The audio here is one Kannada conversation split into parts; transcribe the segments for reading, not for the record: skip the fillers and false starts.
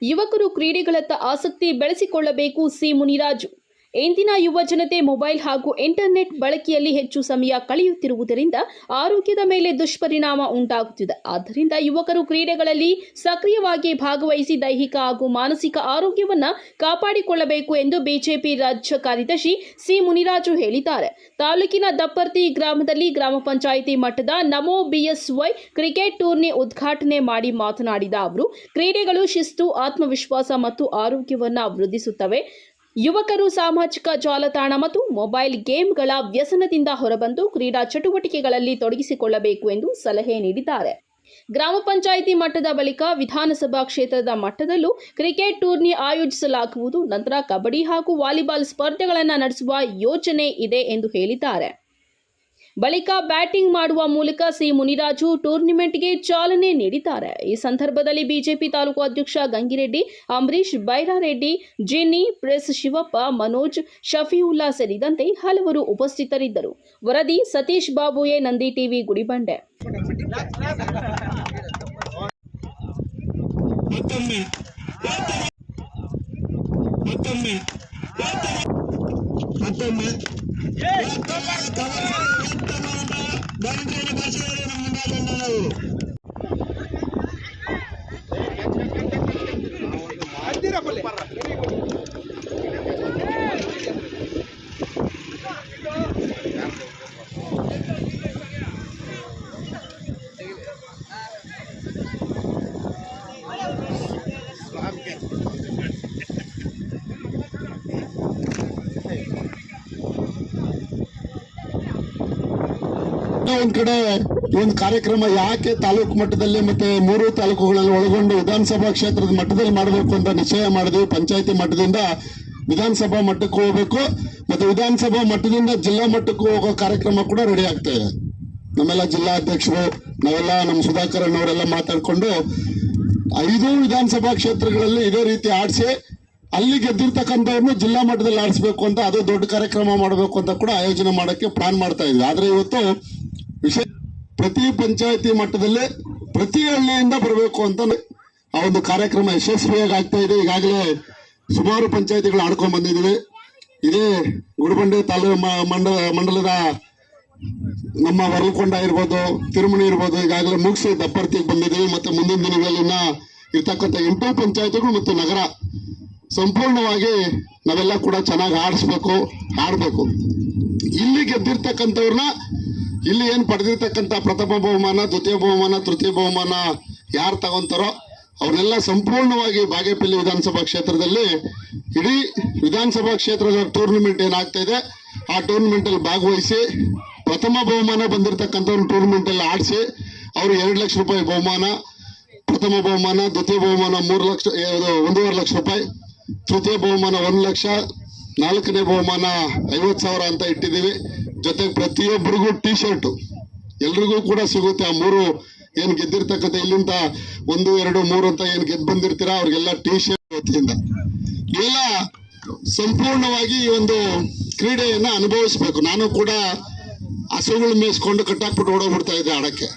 ಯುವಕರು ಕ್ರೀಡೆಗಳತ್ತ ಆಸಕ್ತಿ ಬೆಳೆಸಿಕೊಳ್ಳಬೇಕು. ಸಿ ಮುನಿರಾಜು. ಇಂದಿನ ಯುವ ಜನತೆ ಮೊಬೈಲ್ ಹಾಗೂ ಇಂಟರ್ನೆಟ್ ಬಳಕೆಯಲ್ಲಿ ಹೆಚ್ಚು ಸಮಯ ಕಳೆಯುತ್ತಿರುವುದರಿಂದ ಆರೋಗ್ಯದ ಮೇಲೆ ದುಷ್ಪರಿಣಾಮ ಉಂಟಾಗುತ್ತಿದೆ. ಆದ್ದರಿಂದ ಯುವಕರು ಕ್ರೀಡೆಗಳಲ್ಲಿ ಸಕ್ರಿಯವಾಗಿ ಭಾಗವಹಿಸಿ ದೈಹಿಕ ಹಾಗೂ ಮಾನಸಿಕ ಆರೋಗ್ಯವನ್ನು ಕಾಪಾಡಿಕೊಳ್ಳಬೇಕು ಎಂದು ಬಿಜೆಪಿ ರಾಜ್ಯ ಕಾರ್ಯದರ್ಶಿ ಸಿ ಮುನಿರಾಜು ಹೇಳಿದ್ದಾರೆ. ತಾಲೂಕಿನ ದಪ್ಪರ್ತಿ ಗ್ರಾಮದಲ್ಲಿ ಗ್ರಾಮ ಪಂಚಾಯಿತಿ ಮಟ್ಟದ ನಮೋ ಬಿಎಸ್ವೈ ಕ್ರಿಕೆಟ್ ಟೂರ್ನಿ ಉದ್ಘಾಟನೆ ಮಾಡಿ ಮಾತನಾಡಿದ ಅವರು, ಕ್ರೀಡೆಗಳು ಶಿಸ್ತು, ಆತ್ಮವಿಶ್ವಾಸ ಮತ್ತು ಆರೋಗ್ಯವನ್ನು ವೃದ್ಧಿಸುತ್ತವೆ. ಯುವಕರು ಸಾಮಾಜಿಕ ಜಾಲತಾಣ ಮತ್ತು ಮೊಬೈಲ್ ಗೇಮ್ಗಳ ವ್ಯಸನದಿಂದ ಹೊರಬಂದು ಕ್ರೀಡಾ ಚಟುವಟಿಕೆಗಳಲ್ಲಿ ತೊಡಗಿಸಿಕೊಳ್ಳಬೇಕು ಎಂದು ಸಲಹೆ ನೀಡಿದ್ದಾರೆ. ಗ್ರಾಮ ಪಂಚಾಯಿತಿ ಮಟ್ಟದ ಬಳಿಕ ವಿಧಾನಸಭಾ ಕ್ಷೇತ್ರದ ಮಟ್ಟದಲ್ಲೂ ಕ್ರಿಕೆಟ್ ಟೂರ್ನಿ ಆಯೋಜಿಸಲಾಗುವುದು. ನಂತರ ಕಬಡ್ಡಿ ಹಾಗೂ ವಾಲಿಬಾಲ್ ಸ್ಪರ್ಧೆಗಳನ್ನು ನಡೆಸುವ ಯೋಜನೆ ಇದೆ ಎಂದು ಹೇಳಿದ್ದಾರೆ. ಬಳಿಕ ಬ್ಯಾಟಿಂಗ್ ಮಾಡುವ ಮೂಲಕ ಸಿ ಮುನಿರಾಜು ಟೂರ್ನಿಮೆಂಟ್ಗೆ ಚಾಲನೆ ನೀಡಿದ್ದಾರೆ. ಈ ಸಂದರ್ಭದಲ್ಲಿ ಬಿಜೆಪಿ ತಾಲೂಕು ಅಧ್ಯಕ್ಷ ಗಂಗಿರೆಡ್ಡಿ, ಅಂಬರೀಶ್, ಬೈರಾರೆಡ್ಡಿ, ಜಿನ್ನಿ, ಪ್ರೆಸ್ ಶಿವಪ್ಪ, ಮನೋಜ್, ಶಫೀವುಲ್ಲಾ ಸೇರಿದಂತೆ ಹಲವರು ಉಪಸ್ಥಿತರಿದ್ದರು. ವರದಿ ಸತೀಶ್ ಬಾಬುಯೆ, ನಂದಿ ಟಿವಿ, ಗುಡಿಬಂಡೆ. ಒಂದ್ ಕಡೆ ಒಂದು ಕಾರ್ಯಕ್ರಮ ಯಾಕೆ ತಾಲೂಕು ಮಟ್ಟದಲ್ಲಿ ಮತ್ತೆ 3 ತಾಲೂಕುಗಳಲ್ಲಿ ಒಳಗೊಂಡು ವಿಧಾನಸಭಾ ಕ್ಷೇತ್ರದ ಮಟ್ಟದಲ್ಲಿ ಮಾಡಬೇಕು ಅಂತ ನಿಶ್ಚಯ ಮಾಡಿದ್ವಿ. ಪಂಚಾಯತಿ ಮಟ್ಟದಿಂದ ವಿಧಾನಸಭಾ ಮಟ್ಟಕ್ಕೆ ಹೋಗ್ಬೇಕು, ಮತ್ತೆ ವಿಧಾನಸಭಾ ಮಟ್ಟದಿಂದ ಜಿಲ್ಲಾ ಮಟ್ಟಕ್ಕೂ ಹೋಗೋ ಕಾರ್ಯಕ್ರಮ ಕೂಡ ರೆಡಿ ಆಗ್ತಾ ಇದೆ. ನಮ್ಮೆಲ್ಲ ಜಿಲ್ಲಾ ಅಧ್ಯಕ್ಷರು, ನಾವೆಲ್ಲ ನಮ್ಮ ಸುಧಾಕರ್ ಅವರೆಲ್ಲ ಮಾತಾಡ್ಕೊಂಡು 5 ವಿಧಾನಸಭಾ ಕ್ಷೇತ್ರಗಳಲ್ಲಿ ಇದೇ ರೀತಿ ಆಡಿಸಿ ಅಲ್ಲಿ ಗೆದ್ದಿರ್ತಕ್ಕಂಥವ್ರನ್ನ ಜಿಲ್ಲಾ ಮಟ್ಟದಲ್ಲಿ ಆಡಿಸ್ಬೇಕು ಅಂತ, ಅದು ದೊಡ್ಡ ಕಾರ್ಯಕ್ರಮ ಮಾಡಬೇಕು ಅಂತ ಕೂಡ ಆಯೋಜನೆ ಮಾಡಕ್ಕೆ ಪ್ಲಾನ್ ಮಾಡ್ತಾ ಇದ್ವಿ. ಆದ್ರೆ ಇವತ್ತು ವಿಷಯ ಪ್ರತಿ ಪಂಚಾಯತಿ ಮಟ್ಟದಲ್ಲಿ ಪ್ರತಿ ಹಳ್ಳಿಯಿಂದ ಬರಬೇಕು ಅಂತ ಆ ಒಂದು ಕಾರ್ಯಕ್ರಮ ಯಶಸ್ವಿಯಾಗಿ ಆಗ್ತಾ ಇದೆ. ಈಗಾಗಲೇ ಸುಮಾರು ಪಂಚಾಯತಿಗಳು ಆಡ್ಕೊಂಡ್ ಬಂದಿದ್ದೀವಿ. ಇದೇ ಗುಡಿಬಂಡೆ ತಾಲೂಕು ಮಂಡಲದ ನಮ್ಮ ವರಲಕೊಂಡ ಇರ್ಬೋದು, ತಿರುಮಣಿ ಇರ್ಬೋದು, ಈಗಾಗಲೇ ಮುಗಿಸಿ ದಪ್ಪರ್ತಿಗೆ ಬಂದಿದ್ದೀವಿ. ಮತ್ತೆ ಮುಂದಿನ ದಿನಗಳಲ್ಲಿ ಇರ್ತಕ್ಕಂಥ 8 ಪಂಚಾಯತಿಗಳು ಮತ್ತು ನಗರ ಸಂಪೂರ್ಣವಾಗಿ ನಾವೆಲ್ಲ ಕೂಡ ಚೆನ್ನಾಗಿ ಆಡ್ಬೇಕು. ಇಲ್ಲಿ ಗೆದ್ದಿರ್ತಕ್ಕಂಥವ್ರನ್ನ, ಇಲ್ಲಿ ಏನ್ ಪಡೆದಿರ್ತಕ್ಕಂಥ ಪ್ರಥಮ ಬಹುಮಾನ, ದ್ವಿತೀಯ ಬಹುಮಾನ, ತೃತೀಯ ಬಹುಮಾನ ಯಾರು ತಗೊಂತಾರೋ ಅವ್ರನ್ನೆಲ್ಲ ಸಂಪೂರ್ಣವಾಗಿ ಬಾಗೇಪಲ್ಲಿ ವಿಧಾನಸಭಾ ಕ್ಷೇತ್ರದಲ್ಲಿ ಇಡೀ ವಿಧಾನಸಭಾ ಕ್ಷೇತ್ರದ ಟೂರ್ನಿಮೆಂಟ್ ಏನಾಗ್ತಾ ಇದೆ ಆ ಟೂರ್ನಿಮೆಂಟ್ ಅಲ್ಲಿ ಭಾಗವಹಿಸಿ ಪ್ರಥಮ ಬಹುಮಾನ ಬಂದಿರತಕ್ಕಂಥವ್ರನ್ನ ಟೂರ್ನಿಮೆಂಟ್ ಅಲ್ಲಿ ಆಡಿಸಿ ಅವರು 2 ಲಕ್ಷ ರೂಪಾಯಿ ಬಹುಮಾನ, ಪ್ರಥಮ ಬಹುಮಾನ, ದ್ವಿತೀಯ ಬಹುಮಾನ 1.5 ಲಕ್ಷ ರೂಪಾಯಿ, ತೃತೀಯ ಬಹುಮಾನ 1 ಲಕ್ಷ, 4ನೇ ಬಹುಮಾನ 50,000 ಅಂತ ಇಟ್ಟಿದ್ದೀವಿ. ಜೊತೆಗೆ ಪ್ರತಿಯೊಬ್ಬರಿಗೂ ಟಿ ಶರ್ಟ್ ಎಲ್ರಿಗೂ ಕೂಡ ಸಿಗುತ್ತೆ. ಆ 3 ಏನ್ ಗೆದ್ದಿರ್ತಕ್ಕಂಥ ಇಲ್ಲಿಂದ 1, 2, 3 ಅಂತ ಏನ್ ಗೆದ್ದು ಬಂದಿರ್ತೀರಾ ಅವ್ರಿಗೆಲ್ಲ ಟಿ ಶರ್ಟ್ ವತಿಯಿಂದ ಎಲ್ಲ ಸಂಪೂರ್ಣವಾಗಿ ಈ ಒಂದು ಕ್ರೀಡೆಯನ್ನ ಅನುಭವಿಸ್ಬೇಕು. ನಾನು ಕೂಡ ಹಸುಗಳು ಮೇಯಿಸ್ಕೊಂಡು ಕಟ್ಟಾಕ್ಬಿಟ್ಟು ಓಡೋಗ್ಬಿಡ್ತಾ ಇದ್ದೆ ಆಡಕ್ಕೆ.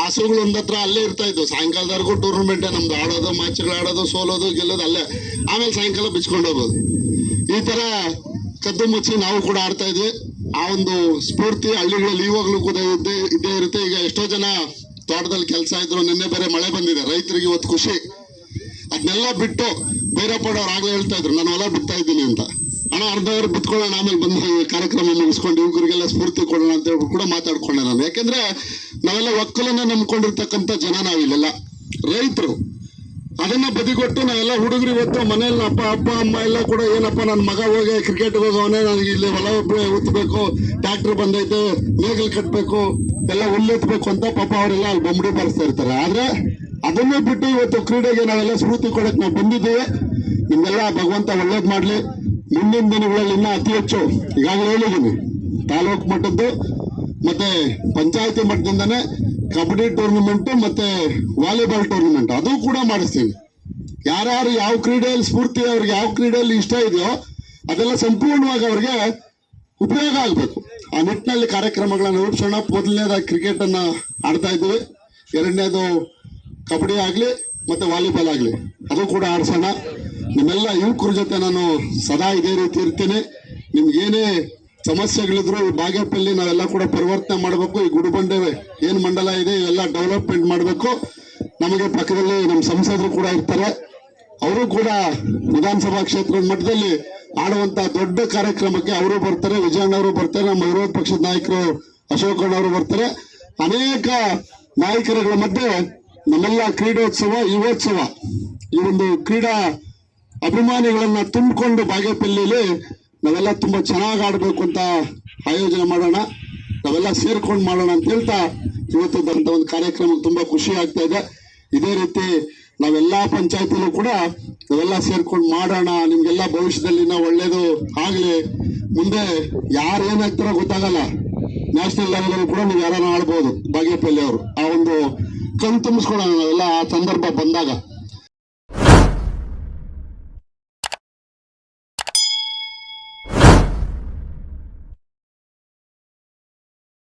ಹಸುಗಳು ಒಂದತ್ರ ಅಲ್ಲೇ ಇರ್ತಾ ಇದ್ವು. ಸಾಯಂಕಾಲದವರೆಗೂ ಟೂರ್ನಮೆಂಟ್ ನಮ್ದು ಆಡೋದು, ಮ್ಯಾಚ್ಗಳು ಆಡೋದು, ಸೋಲೋದು, ಗೆಲ್ಲೋದು ಅಲ್ಲೇ. ಆಮೇಲೆ ಸಾಯಂಕಾಲ ಬಿಚ್ಕೊಂಡು ಹೋಗೋದು. ಈ ತರ ಕದ್ದು ಮುಚ್ಚಿ ನಾವು ಕೂಡ ಆಡ್ತಾ ಇದ್ವಿ. ಆ ಒಂದು ಸ್ಫೂರ್ತಿ ಹಳ್ಳಿಗಳಲ್ಲಿ ಇವಾಗಲೂ ಕೂಡ ಇದ್ದೇ ಇರುತ್ತೆ. ಈಗ ಎಷ್ಟೋ ಜನ ತೋಟದಲ್ಲಿ ಕೆಲಸ ಇದ್ರು, ನಿನ್ನೆ ಬೇರೆ ಮಳೆ ಬಂದಿದೆ, ರೈತರಿಗೆ ಇವತ್ತು ಖುಷಿ. ಅದನ್ನೆಲ್ಲ ಬಿಟ್ಟು ಭೈರಪ್ಪನವ್ರು ಆಗ್ಲೇ ಹೇಳ್ತಾ ಇದ್ರು ನಾನು ಹೊಲ ಬಿತ್ತಾ ಇದ್ದೀನಿ ಅಂತ. ಹಣ ಅರ್ಧವರು ಬಿತ್ಕೊಳ್ಳೋಣ, ಆಮೇಲೆ ಬಂದು ಕಾರ್ಯಕ್ರಮ ಮುಗಿಸ್ಕೊಂಡು ಯುವಕರಿಗೆಲ್ಲ ಸ್ಫೂರ್ತಿ ಕೊಡೋಣ ಅಂತ ಹೇಳಿ ಕೂಡ ಮಾತಾಡ್ಕೊಂಡೆ ನಾನು. ಯಾಕಂದ್ರೆ ನಾವೆಲ್ಲ ಒಕ್ಕಲನ್ನ ನಂಬ್ಕೊಂಡಿರ್ತಕ್ಕಂಥ ಜನ, ನಾವಿಲ್ಲೆಲ್ಲ ರೈತರು. ಅದನ್ನ ಬದಿಗೊಟ್ಟು ನಾವೆಲ್ಲ ಹುಡುಗರು ಇವತ್ತು ಮನೆಯಲ್ಲಿ ಅಪ್ಪ ಅಮ್ಮ ಎಲ್ಲ ಕೂಡ ಏನಪ್ಪ ನನ್ನ ಮಗ ಹೋಗಿ ಕ್ರಿಕೆಟ್ ಹೋಗವನೇ, ನನಗೆ ಇಲ್ಲಿ ಹೊಲ ಉತ್ತಬೇಕು, ಟ್ರ್ಯಾಕ್ಟರ್ ಬಂದೈತೆ, ನೇಗಲ್ ಕಟ್ಟಬೇಕು, ಎಲ್ಲ ಹುಲ್ಲೆತ್ತಬೇಕು ಅಂತ ಪಾಪ ಅವರೆಲ್ಲ ಅಲ್ಲಿ ಬೊಂಬಡಿ ಬಾರಿಸ್ತಾ ಇರ್ತಾರೆ. ಆದ್ರೆ ಅದನ್ನೇ ಬಿಟ್ಟು ಇವತ್ತು ಕ್ರೀಡೆಗೆ ನಾವೆಲ್ಲ ಸ್ಫೂರ್ತಿ ಕೊಡಕ್ಕೆ ನಾವು ಬಂದಿದ್ದೇವೆ. ನಿಮ್ಗೆಲ್ಲ ಭಗವಂತ ಒಳ್ಳೇದ್ ಮಾಡ್ಲಿ. ಮುಂದಿನ ದಿನಗಳಲ್ಲಿ ಇನ್ನ ಅತಿ ಹೆಚ್ಚು, ಈಗಾಗಲೇ ಹೇಳಿದ್ದೀನಿ, ತಾಲೂಕು ಮಟ್ಟದ್ದು ಮತ್ತೆ ಪಂಚಾಯತಿ ಮಟ್ಟದಿಂದಾನೆ ಕಬಡ್ಡಿ ಟೂರ್ನಿಮೆಂಟ್ ಮತ್ತೆ ವಾಲಿಬಾಲ್ ಟೂರ್ನಿಮೆಂಟ್ ಅದು ಕೂಡ ಮಾಡಿಸ್ತೀವಿ. ಯಾರ್ಯಾರು ಯಾವ ಕ್ರೀಡೆಯಲ್ಲಿ ಸ್ಫೂರ್ತಿ, ಅವ್ರಿಗೆ ಯಾವ ಕ್ರೀಡೆಯಲ್ಲಿ ಇಷ್ಟ ಇದೆಯೋ ಅದೆಲ್ಲ ಸಂಪೂರ್ಣವಾಗಿ ಅವ್ರಿಗೆ ಉಪಯೋಗ ಆಗಬೇಕು. ಆ ನಿಟ್ಟಿನಲ್ಲಿ ಕಾರ್ಯಕ್ರಮಗಳನ್ನು ರೂಪಿಸೋಣ. ಮೊದಲನೇದಾಗಿ ಕ್ರಿಕೆಟ್ ಅನ್ನ ಆಡ್ತಾ ಇದ್ದೀವಿ, 2ನೇದು ಕಬಡ್ಡಿ ಆಗ್ಲಿ, ಮತ್ತೆ ವಾಲಿಬಾಲ್ ಆಗಲಿ ಅದು ಕೂಡ ಆಡ್ಸೋಣ. ನಿಮ್ಮೆಲ್ಲ ಯುವಕರ ಜೊತೆ ನಾನು ಸದಾ ಇದೇ ರೀತಿ ಇರ್ತೀನಿ. ನಿಮ್ಗೇನೇ ಸಮಸ್ಯೆಗಳಿದ್ರು ಈ ಬಾಗೇಪಲ್ಲಿ ನಾವೆಲ್ಲ ಕೂಡ ಪರಿವರ್ತನೆ ಮಾಡಬೇಕು. ಈ ಗುಡಿಬಂಡೆ ಏನು ಮಂಡಲ ಇದೆ ಇವೆಲ್ಲ ಡೆವಲಪ್ಮೆಂಟ್ ಮಾಡಬೇಕು. ನಮಗೆ ಪಕ್ಕದಲ್ಲಿ ನಮ್ಮ ಸಂಸದರು ಕೂಡ ಇರ್ತಾರೆ, ಅವರು ಕೂಡ ವಿಧಾನಸಭಾ ಕ್ಷೇತ್ರದ ಮಟ್ಟದಲ್ಲಿ ಆಡುವಂತ ದೊಡ್ಡ ಕಾರ್ಯಕ್ರಮಕ್ಕೆ ಅವರು ಬರ್ತಾರೆ. ವಿಜಯಣ್ಣವರು ಬರ್ತಾರೆ, ನಮ್ಮ ವಿರೋಧ ಪಕ್ಷದ ನಾಯಕರು ಅಶೋಕಣ್ಣವರು ಬರ್ತಾರೆ. ಅನೇಕ ನಾಯಕರುಗಳ ಮಧ್ಯೆ ನಮ್ಮೆಲ್ಲ ಕ್ರೀಡೋತ್ಸವ, ಯುವೋತ್ಸವ, ಈ ಒಂದು ಕ್ರೀಡಾ ಅಭಿಮಾನಿಗಳನ್ನ ತುಂಬಿಕೊಂಡು ಬಾಗೇಪಲ್ಲಿಲಿ ನಾವೆಲ್ಲ ತುಂಬಾ ಚೆನ್ನಾಗಿ ಆಡಬೇಕು ಅಂತ ಆಯೋಜನೆ ಮಾಡೋಣ. ನಾವೆಲ್ಲ ಸೇರ್ಕೊಂಡು ಮಾಡೋಣ ಅಂತ ಹೇಳ್ತಾ ಇವತ್ತದಂತ ಒಂದು ಕಾರ್ಯಕ್ರಮಕ್ಕೆ ತುಂಬಾ ಖುಷಿ ಆಗ್ತಾ ಇದೆ. ಇದೇ ರೀತಿ ನಾವೆಲ್ಲಾ ಪಂಚಾಯತಿಲೂ ಕೂಡ ನಾವೆಲ್ಲ ಸೇರ್ಕೊಂಡು ಮಾಡೋಣ. ನಿಮ್ಗೆಲ್ಲ ಭವಿಷ್ಯದಲ್ಲಿ ನಾವು ಒಳ್ಳೇದು ಆಗ್ಲಿ. ಮುಂದೆ ಯಾರು ಏನಾಗ್ತಾರೋ ಗೊತ್ತಾಗಲ್ಲ. ನ್ಯಾಷನಲ್ ಲೆವೆಲ್ ಅಲ್ಲಿ ಕೂಡ ನೀವು ಯಾರನ್ನ ಆಡ್ಬೋದು ಬಾಗೇಪಲ್ಲಿ ಅವರು. ಆ ಒಂದು ಕಣ್ ತುಂಬಿಸ್ಕೊಳ್ಳೋಣ ನಾವೆಲ್ಲ ಆ ಸಂದರ್ಭ ಬಂದಾಗ.